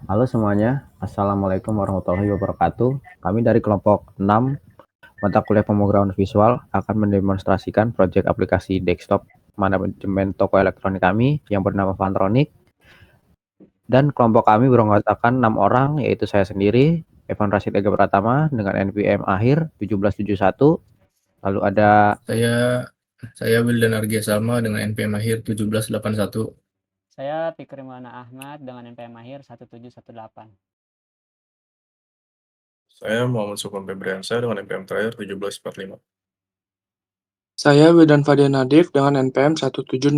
Halo semuanya, Assalamualaikum warahmatullahi wabarakatuh. Kami dari kelompok 6 mata kuliah pemrograman visual akan mendemonstrasikan proyek aplikasi desktop manajemen toko elektronik kami yang bernama Fantronic. Dan kelompok kami beranggotakan 6 orang, yaitu saya sendiri, Evan Rashid Ega Pratama dengan NPM akhir 1771. Lalu ada Saya Wildan Argia Salma dengan NPM akhir 1781. Saya Fikri Maulana Ahmad dengan NPM akhir 1718. Saya Muhammad Sukun Febriansyah dengan NPM terakhir 1745. Saya Wildan Fadian Nadif dengan NPM 1768.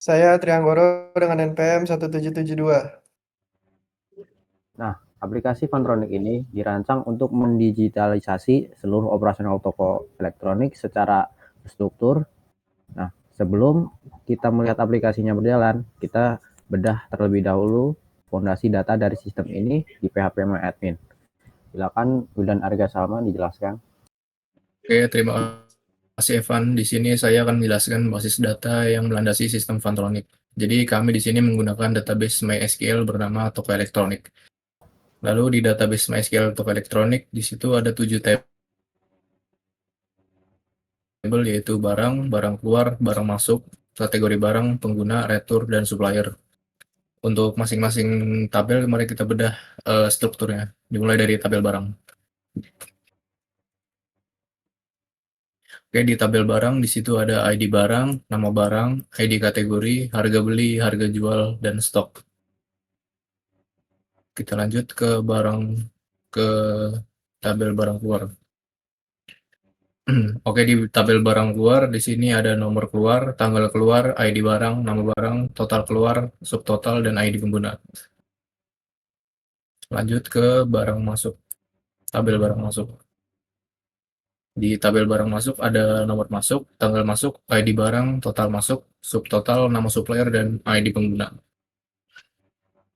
Saya Trianggoro dengan NPM 1772. Nah, aplikasi Fantronic ini dirancang untuk mendigitalisasi seluruh operasional toko elektronik secara struktur. Nah, sebelum kita melihat aplikasinya berjalan, kita bedah terlebih dahulu fondasi data dari sistem ini di PHP MyAdmin. Silakan Wildan Arga Salman dijelaskan. Oke, terima kasih Evan. Di sini saya akan menjelaskan basis data yang melandasi sistem Fantronic. Jadi kami di sini menggunakan database MySQL bernama toko elektronik. Lalu di database MySQL toko elektronik, di situ ada 7 tabel, yaitu barang, barang keluar, barang masuk, kategori barang, pengguna, retur, dan supplier. Untuk masing-masing tabel, mari kita bedah strukturnya. Dimulai dari tabel barang. Oke, di tabel barang di situ ada ID barang, nama barang, ID kategori, harga beli, harga jual, dan stok. Kita lanjut ke tabel barang keluar. Oke, di tabel barang keluar di sini ada nomor keluar, tanggal keluar, ID barang, nama barang, total keluar, subtotal, dan ID pengguna. Lanjut ke barang masuk. Tabel barang masuk. Di tabel barang masuk ada nomor masuk, tanggal masuk, ID barang, total masuk, subtotal, nama supplier, dan ID pengguna.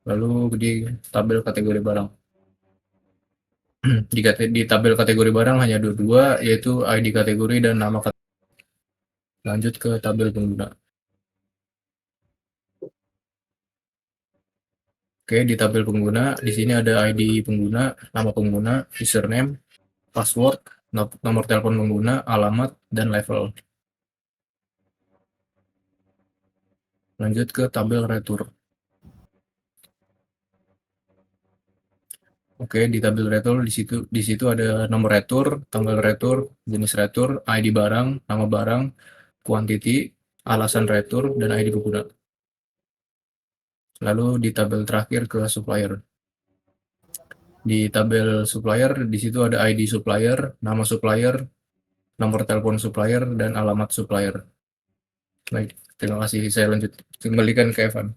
Lalu di tabel kategori barang. Di tabel kategori barang hanya ada dua, yaitu ID kategori dan nama kategori. Lanjut ke tabel pengguna. Oke, di tabel pengguna, di sini ada ID pengguna, nama pengguna, username, password, nomor telepon pengguna, alamat, dan level. Lanjut ke tabel retur. Oke, di tabel retur di situ ada nomor retur, tanggal retur, jenis retur, ID barang, nama barang, quantity, alasan retur, dan ID pengguna. Lalu di tabel terakhir ke supplier. Di tabel supplier di situ ada ID supplier, nama supplier, nomor telepon supplier, dan alamat supplier. Baik, terima kasih. Saya lanjut kembalikan ke Evan.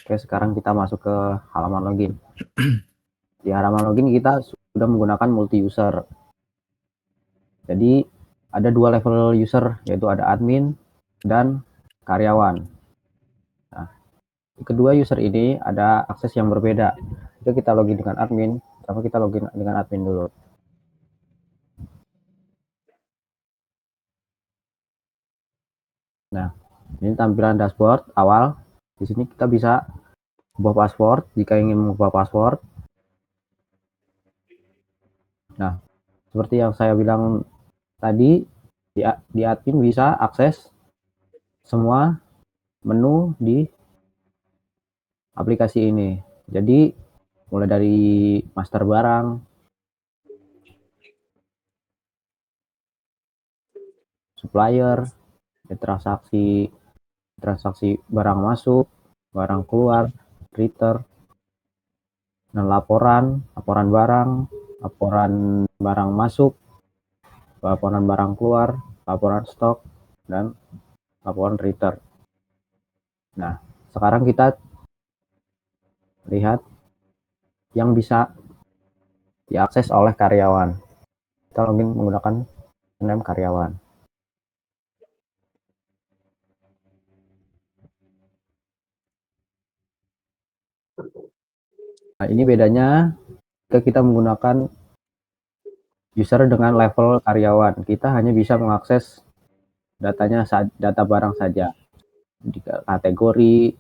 Oke, sekarang kita masuk ke halaman login. Di halaman login kita sudah menggunakan multi user. Jadi ada dua level user, yaitu ada admin dan karyawan. Nah, kedua user ini ada akses yang berbeda. Jika kita login dengan admin, coba kita login dengan admin dulu. Nah, ini tampilan dashboard awal. Di sini kita bisa ubah password jika ingin mengubah password. Nah, seperti yang saya bilang tadi, di admin bisa akses semua menu di aplikasi ini. Jadi mulai dari master barang, supplier, transaksi barang masuk, barang keluar, return, dan laporan barang, laporan barang masuk, laporan barang keluar, laporan stok, dan laporan return. Nah, sekarang kita lihat yang bisa diakses oleh karyawan. Kita login menggunakan name karyawan. Nah, ini bedanya jika kita menggunakan user dengan level karyawan. Kita hanya bisa mengakses data barang saja. Di kategori,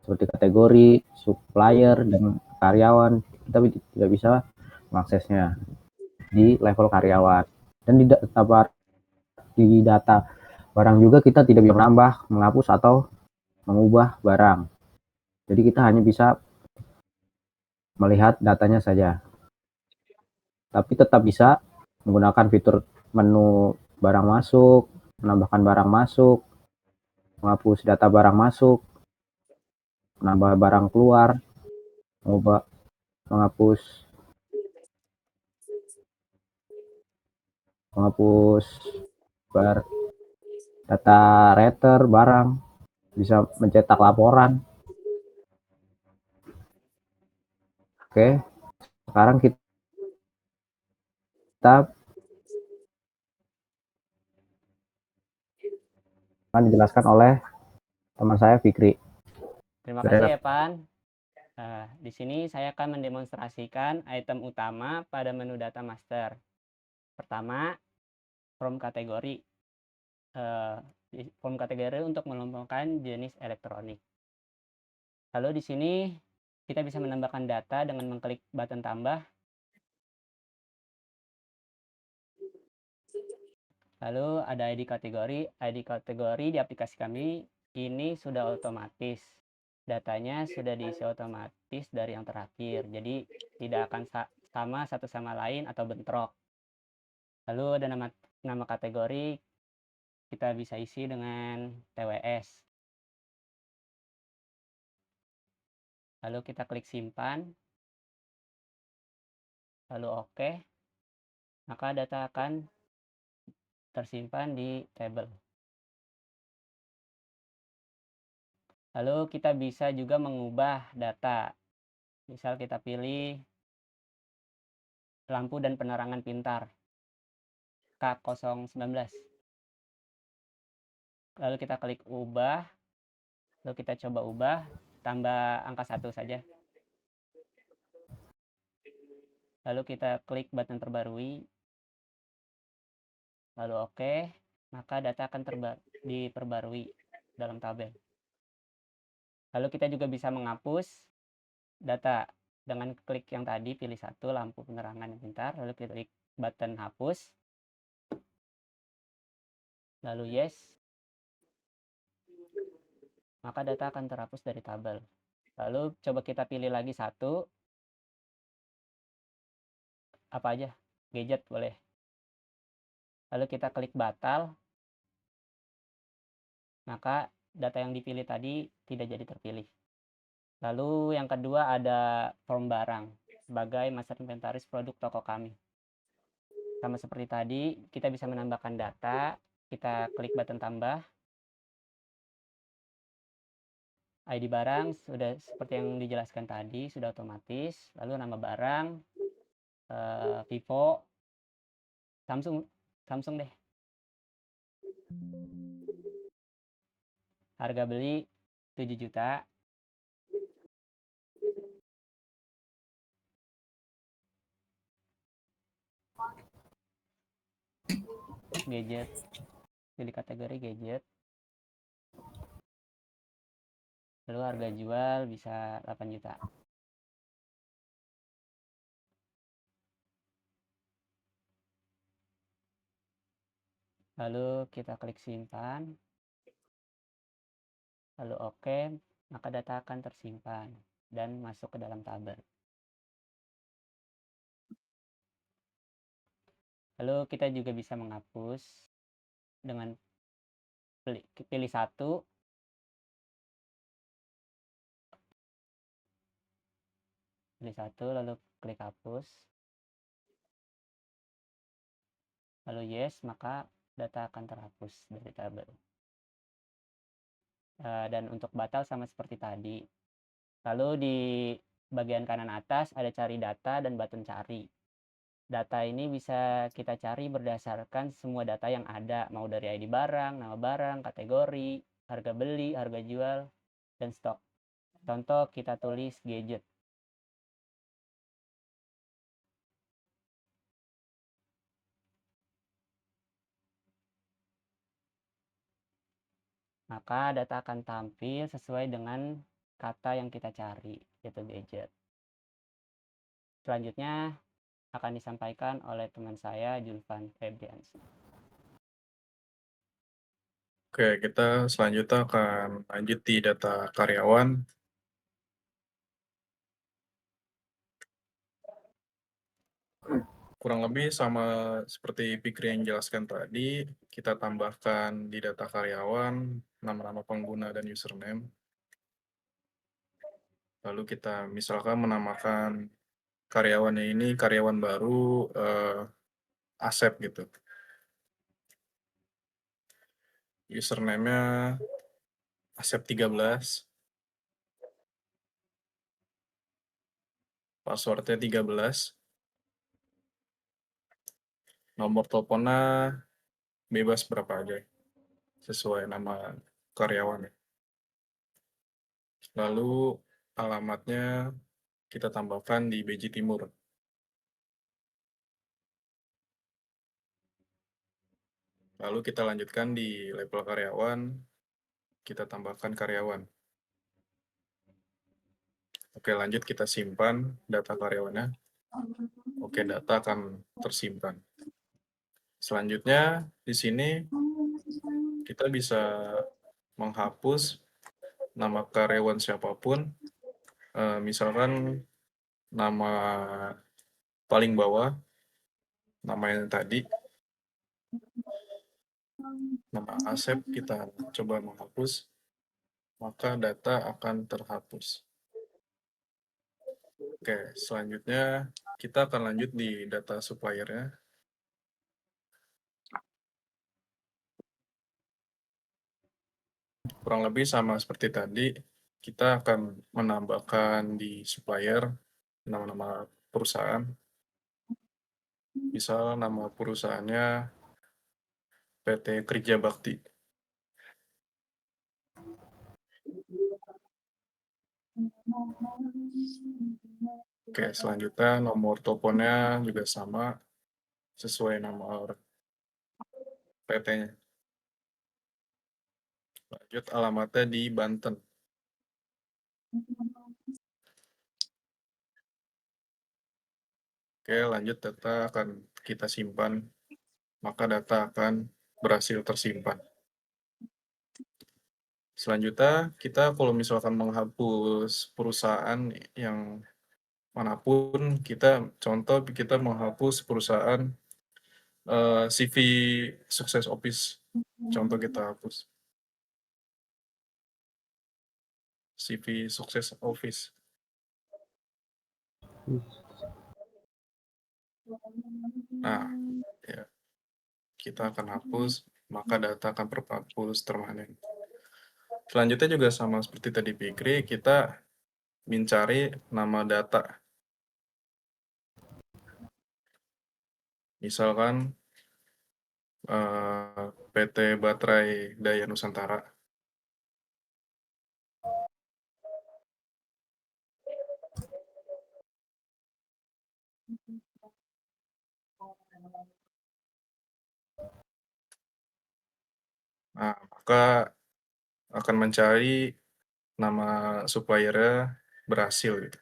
seperti kategori, supplier, dan karyawan. Kita tidak bisa mengaksesnya di level karyawan. Dan di data barang juga kita tidak bisa menambah, menghapus, atau mengubah barang. Jadi kita hanya bisa melihat datanya saja. Tapi tetap bisa menggunakan fitur menu barang masuk, menambahkan barang masuk, menghapus data barang masuk, menambah barang keluar, menghapus data reter barang, bisa mencetak laporan. Oke, sekarang kita akan dijelaskan oleh teman saya Fikri. Terima kasih ya, Pan. Di sini saya akan mendemonstrasikan item utama pada menu data master. Pertama, form kategori. Form kategori untuk mengelompokkan jenis elektronik. Lalu di sini kita bisa menambahkan data dengan mengklik button tambah. Lalu ada ID kategori. ID kategori di aplikasi kami ini sudah otomatis. Datanya sudah diisi otomatis dari yang terakhir. Jadi tidak akan sama satu sama lain atau bentrok. Lalu ada nama kategori, kita bisa isi dengan TWS. Lalu kita klik simpan. Lalu oke. Maka data akan tersimpan di tabel. Lalu kita bisa juga mengubah data. Misal kita pilih lampu dan penerangan pintar K019. Lalu kita klik ubah. Lalu kita coba ubah, tambah angka 1 saja. Lalu kita klik button perbarui. Lalu oke. Maka data akan diperbarui dalam tabel. Lalu kita juga bisa menghapus data dengan klik yang tadi, pilih satu, lampu penerangan yang pintar, lalu kita klik button hapus, lalu yes, maka data akan terhapus dari tabel. Lalu coba kita pilih lagi satu, apa aja, gadget boleh. Lalu kita klik batal, maka data yang dipilih tadi tidak jadi terpilih. Lalu yang kedua ada form barang sebagai master inventaris produk toko kami. Sama seperti tadi, kita bisa menambahkan data, kita klik button tambah. ID barang sudah seperti yang dijelaskan tadi, sudah otomatis. Lalu nama barang, Vivo, Samsung deh. Harga beli 7 juta. Gadget, pilih kategori gadget. Lalu harga jual bisa 8 juta. Lalu kita klik simpan. Lalu oke, maka data akan tersimpan dan masuk ke dalam tabel. Lalu kita juga bisa menghapus dengan pilih satu, lalu klik hapus, lalu yes, maka data akan terhapus dari tabel. Dan untuk batal sama seperti tadi. Lalu di bagian kanan atas ada cari data dan button cari. Data ini bisa kita cari berdasarkan semua data yang ada, mau dari ID barang, nama barang, kategori, harga beli, harga jual, dan stok. Contoh kita tulis gadget. Maka data akan tampil sesuai dengan kata yang kita cari, yaitu gadget. Selanjutnya akan disampaikan oleh teman saya, Julvan Febriansyah. Oke, kita selanjutnya akan lanjut di data karyawan. Kurang lebih sama seperti Fikri yang jelaskan tadi, kita tambahkan di data karyawan nama-nama pengguna dan username. Lalu kita misalkan menamakan karyawannya ini karyawan baru Asep gitu. Username-nya Asep 13. Password-nya 13. Nomor teleponnya bebas berapa aja, sesuai nama karyawannya. Lalu alamatnya kita tambahkan di Beji Timur. Lalu kita lanjutkan di level karyawan, kita tambahkan karyawan. Oke, lanjut kita simpan data karyawannya. Oke, data akan tersimpan. Selanjutnya di sini kita bisa menghapus nama karyawan siapapun. Misalkan nama paling bawah, nama yang tadi, nama Asep, kita coba menghapus, maka data akan terhapus. Oke, selanjutnya kita akan lanjut di data supplier-nya. Kurang lebih sama seperti tadi, kita akan menambahkan di supplier nama-nama perusahaan. Misal nama perusahaannya PT Kerja Bakti. Oke, selanjutnya nomor teleponnya juga sama, sesuai nomor PT-nya. Lanjut alamatnya di Banten. Oke, lanjut data akan kita simpan, maka data akan berhasil tersimpan. Selanjutnya, kita kalau misalkan menghapus perusahaan yang manapun, contoh kita menghapus perusahaan CV Sukses Office. Contoh kita hapus. CV Sukses Office. Nah, ya, kita akan hapus, maka data akan terhapus permanen. Selanjutnya juga sama seperti tadi Fikri, kita mencari nama data. Misalkan PT Baterai Daya Nusantara. Nah, maka akan mencari nama suppliernya berhasil gitu.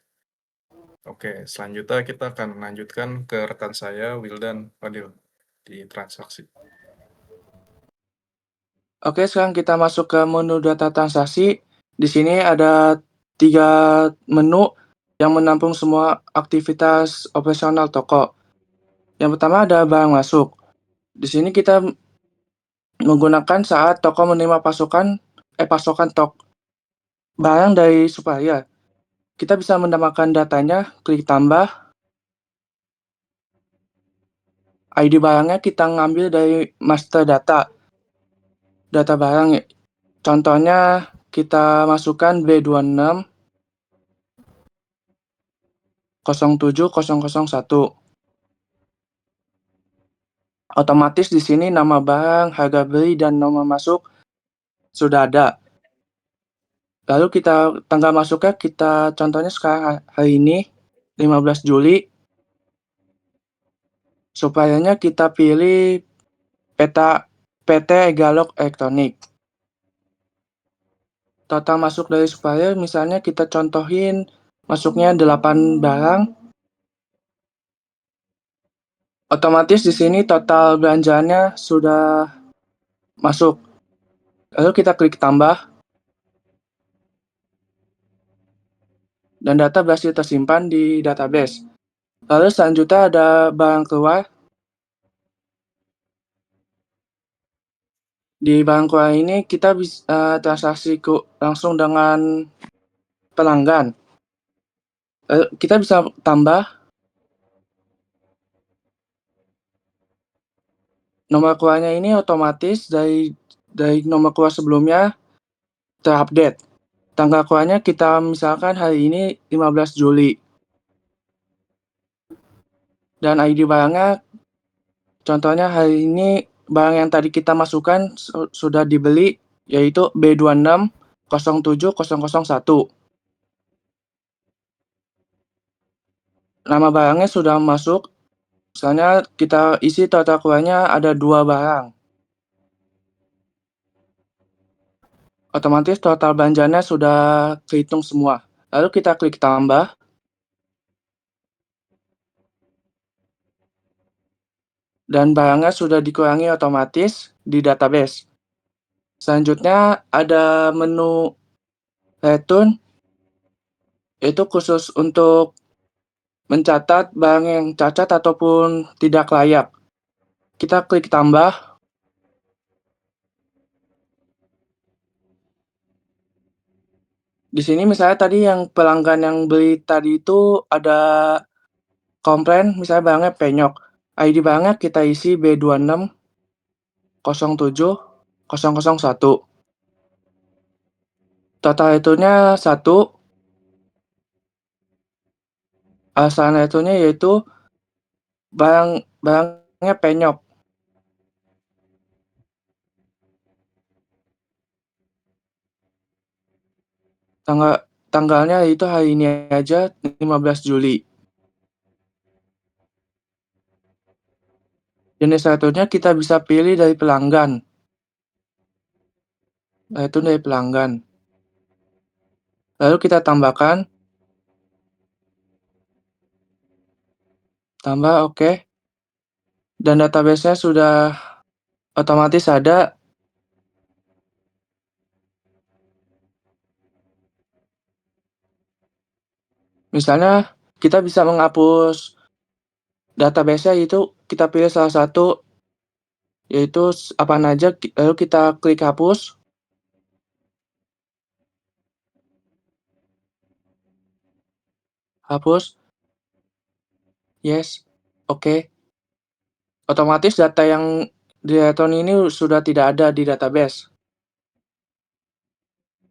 Oke, selanjutnya kita akan lanjutkan ke rekan saya, Wildan Fadil, di transaksi. Oke, sekarang kita masuk ke menu data transaksi. Di sini ada 3 menu yang menampung semua aktivitas operasional toko. Yang pertama ada barang masuk. Di sini kita menggunakan saat toko menerima pasokan barang dari supplier. Kita bisa menambahkan datanya, klik tambah. ID barangnya kita ngambil dari master data. Data barang, contohnya kita masukkan B26 07001. Otomatis di sini nama barang, harga beli, dan nomor masuk sudah ada. Lalu tanggal masuknya contohnya sekarang hari ini 15 Juli. Suppliernya kita pilih PT Galok Elektronik. total masuk dari supplier, misalnya kita contohin masuknya 8 barang. Otomatis di sini total belanjaannya sudah masuk. Lalu kita klik tambah dan data berhasil tersimpan di database. Lalu selanjutnya ada barang keluar. Di barang keluar ini kita bisa transaksi langsung dengan pelanggan. Kita bisa tambah nomor keluarnya ini otomatis dari nomor keluar sebelumnya terupdate. Tanggal keluarnya kita misalkan hari ini 15 Juli. Dan ID barangnya, contohnya hari ini barang yang tadi kita masukkan sudah dibeli, yaitu B2607001. Nama barangnya sudah masuk, misalnya kita isi total keluarnya ada 2 barang. Otomatis total belanjanya sudah kehitung semua. Lalu kita klik tambah. Dan barangnya sudah dikurangi otomatis di database. Selanjutnya ada menu return, itu khusus untuk mencatat barang yang cacat ataupun tidak layak. Kita klik tambah. Di sini misalnya tadi yang pelanggan yang beli tadi itu ada komplain, misalnya barangnya penyok. ID barangnya kita isi B2607001. Total returnnya 1. Alasan returnnya yaitu barangnya penyok. Tanggalnya itu hari ini aja 15 Juli. Jenis returnnya kita bisa pilih dari pelanggan. Return dari pelanggan. Lalu kita tambahkan. Tambah oke. Dan database-nya sudah otomatis ada. Misalnya kita bisa menghapus database-nya, itu kita pilih salah satu, yaitu apa aja, lalu kita klik hapus. Hapus. Yes. Oke. Otomatis data yang di return ini sudah tidak ada di database.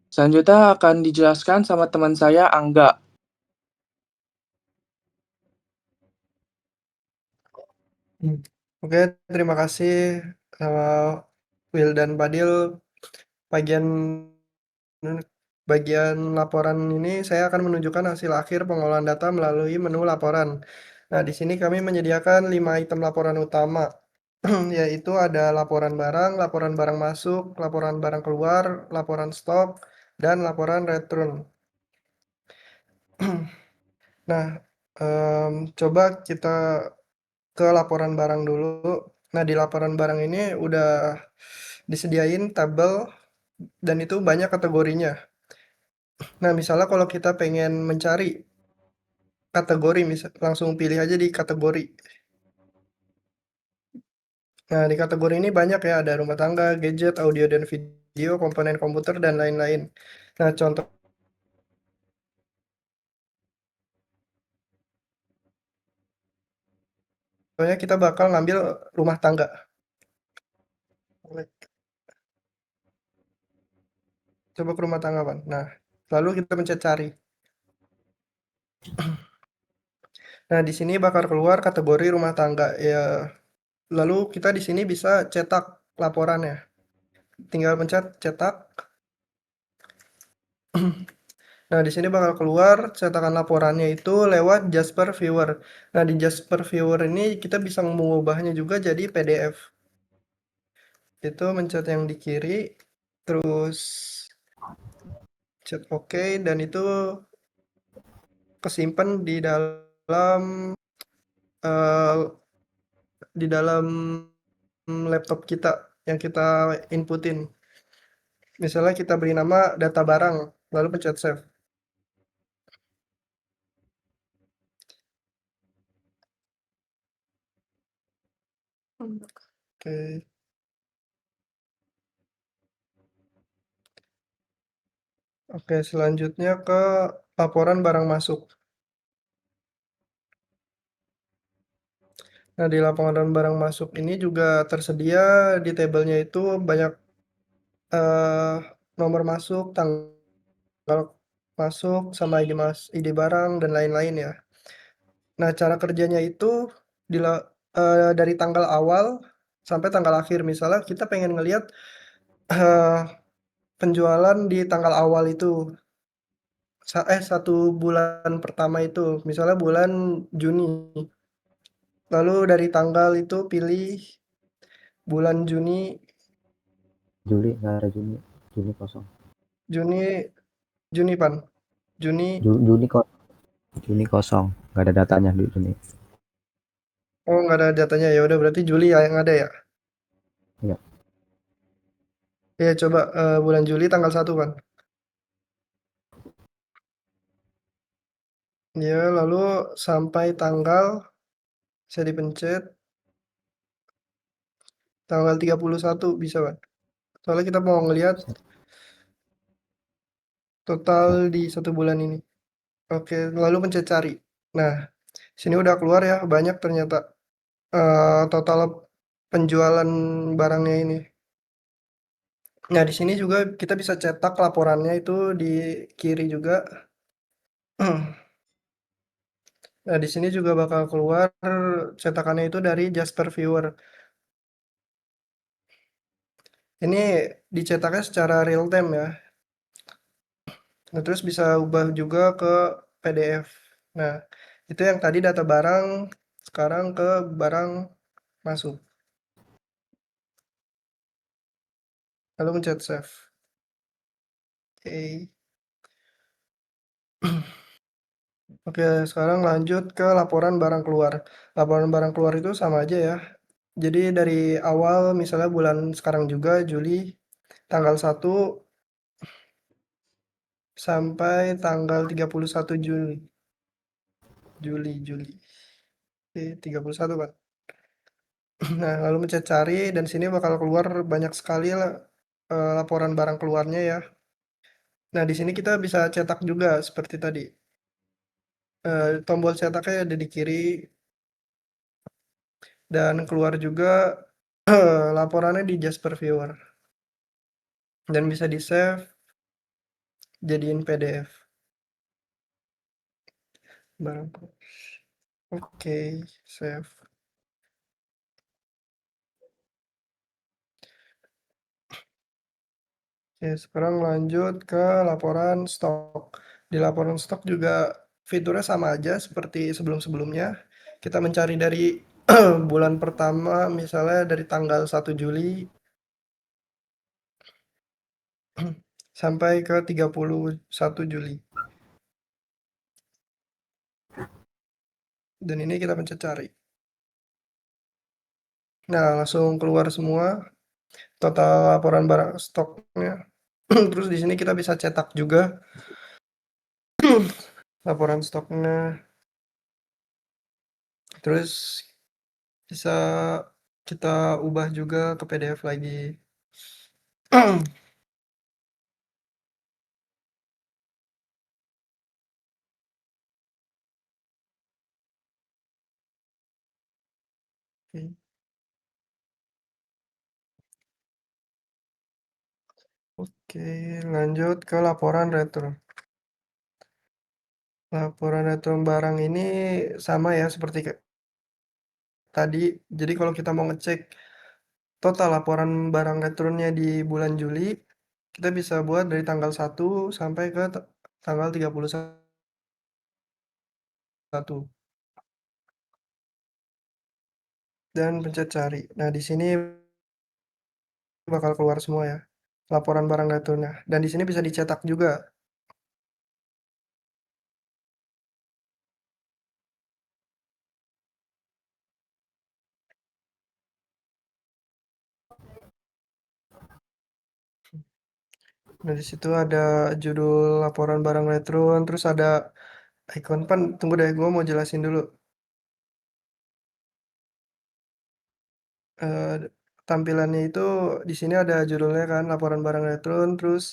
Selanjutnya akan dijelaskan sama teman saya, Angga. Oke, terima kasih Will dan Padil. Bagian laporan ini saya akan menunjukkan hasil akhir pengolahan data melalui menu laporan. Nah, di sini kami menyediakan 5 item laporan utama, yaitu ada laporan barang masuk, laporan barang keluar, laporan stok, dan laporan return. Nah, coba kita ke laporan barang dulu. Nah, di laporan barang ini udah disediain tabel dan itu banyak kategorinya. Nah, misalnya kalau kita pengen mencari kategori, langsung pilih aja di kategori. Nah, di kategori ini banyak ya, ada rumah tangga, gadget, audio dan video, komponen komputer, dan lain-lain. Nah, contohnya kita bakal ngambil rumah tangga. Coba ke rumah tangga, Pan. Nah, lalu kita pencet cari. Nah, di sini bakal keluar kategori rumah tangga ya. Lalu kita di sini bisa cetak laporannya. Tinggal pencet cetak. Nah, di sini bakal keluar cetakan laporannya itu lewat Jasper Viewer. Nah, di Jasper Viewer ini kita bisa mengubahnya juga jadi PDF. Itu mencet yang di kiri, terus pencet oke, dan itu kesimpan eh, di dalam laptop kita yang kita inputin. Misalnya kita beri nama data barang, lalu pencet save. Oke. Oke, selanjutnya ke laporan barang masuk. Nah, di laporan barang masuk ini juga tersedia di tabelnya itu banyak eh, nomor masuk, tanggal masuk, sama ID barang, dan lain-lain ya. Nah, cara kerjanya itu dari tanggal awal sampai tanggal akhir. Misalnya kita pengen ngelihat eh, penjualan di tanggal awal itu, satu bulan pertama itu, misalnya bulan Juni. Lalu dari tanggal itu pilih bulan Juni, Juli nggak ada Juni. Juni kosong. Juni, Juni pan, Juni. Juni kok. Juni kosong. Nggak ada datanya di Juni. Oh, nggak ada datanya, ya udah berarti Juli ya yang ada ya. Iya. Ya coba bulan Juli tanggal 1 kan. Ya, lalu sampai tanggal saya dipencet tanggal 31 bisa kan. Soalnya kita mau ngelihat total di satu bulan ini. Oke, lalu pencet cari. Nah, sini udah keluar ya, banyak ternyata total penjualan barangnya ini. Nah, di sini juga kita bisa cetak laporannya itu di kiri juga. Nah, di sini juga bakal keluar cetakannya itu dari Jasper Viewer. Ini dicetaknya secara real time ya. Nah, terus bisa ubah juga ke PDF. Nah, itu yang tadi data barang, sekarang ke barang masuk. Lalu mencet save. Oke. Oke, sekarang lanjut ke laporan barang keluar. Laporan barang keluar itu sama aja ya. Jadi dari awal misalnya bulan sekarang juga Juli tanggal 1 sampai tanggal 31 Juli. Juli. Oke, 31 kan. Nah, lalu mencet cari dan sini bakal keluar banyak sekali lah laporan barang keluarnya ya. Nah, di sini kita bisa cetak juga seperti tadi. Tombol cetaknya ada di kiri dan keluar juga laporannya di Jasper Viewer. Dan bisa di-save jadiin PDF. Barang. Oke, save. Oke, sekarang lanjut ke laporan stok. Di laporan stok juga fiturnya sama aja seperti sebelum-sebelumnya. Kita mencari dari bulan pertama, misalnya dari tanggal 1 Juli sampai ke 31 Juli. Dan ini kita pencet cari. Nah, langsung keluar semua total laporan barang stoknya. Terus di sini kita bisa cetak juga laporan stoknya. Terus bisa kita ubah juga ke PDF lagi. Oke. Oke, lanjut ke laporan retro. Laporan retro barang ini sama ya seperti tadi. Jadi kalau kita mau ngecek total laporan barang return-nya di bulan Juli, kita bisa buat dari tanggal 1 sampai ke tanggal 31. Dan pencet cari. Nah, di sini bakal keluar semua ya laporan barang return-nya. Dan di sini bisa dicetak juga. Nah, di situ ada judul laporan barang Letron, terus ada icon tunggu deh, gue mau jelasin dulu. Tampilannya itu di sini ada judulnya kan, laporan barang Letron, terus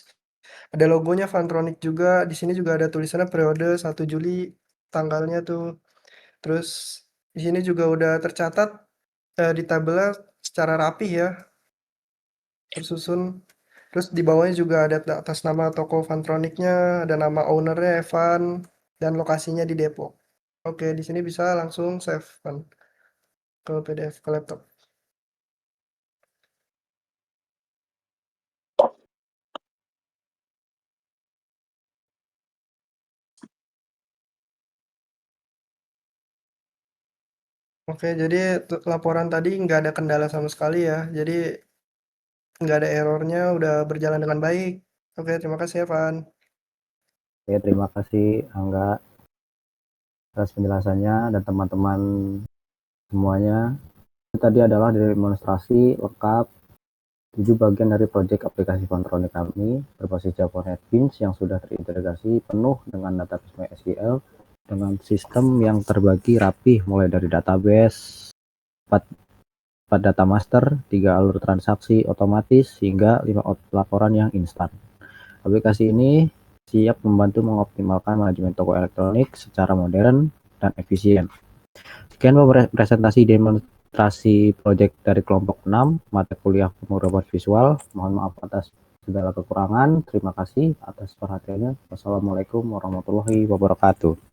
ada logonya Fantronic juga. Di sini juga ada tulisannya periode 1 Juli, tanggalnya tuh. Terus di sini juga udah tercatat di tabelnya secara rapih ya, tersusun. Terus di bawahnya juga ada atas nama toko Fantronicnya, ada nama ownernya Evan, dan lokasinya di Depok. Oke, di sini bisa langsung save kan ke PDF ke laptop. Oke, jadi laporan tadi nggak ada kendala sama sekali ya. Jadi nggak ada errornya, udah berjalan dengan baik. Oke, terima kasih Evan. Oke, terima kasih Angga atas penjelasannya dan teman-teman semuanya. Itu tadi adalah demonstrasi lengkap 7 bagian dari proyek aplikasi Fantronic kami berbasis Java NetBeans yang sudah terintegrasi penuh dengan database MySQL dengan sistem yang terbagi rapi mulai dari database 4 data master, 3 alur transaksi otomatis hingga 5 laporan yang instan. Aplikasi ini siap membantu mengoptimalkan manajemen toko elektronik secara modern dan efisien. Sekian presentasi demonstrasi proyek dari kelompok 6 mata kuliah pemrograman visual. Mohon maaf atas segala kekurangan. Terima kasih atas perhatiannya. Wassalamualaikum warahmatullahi wabarakatuh.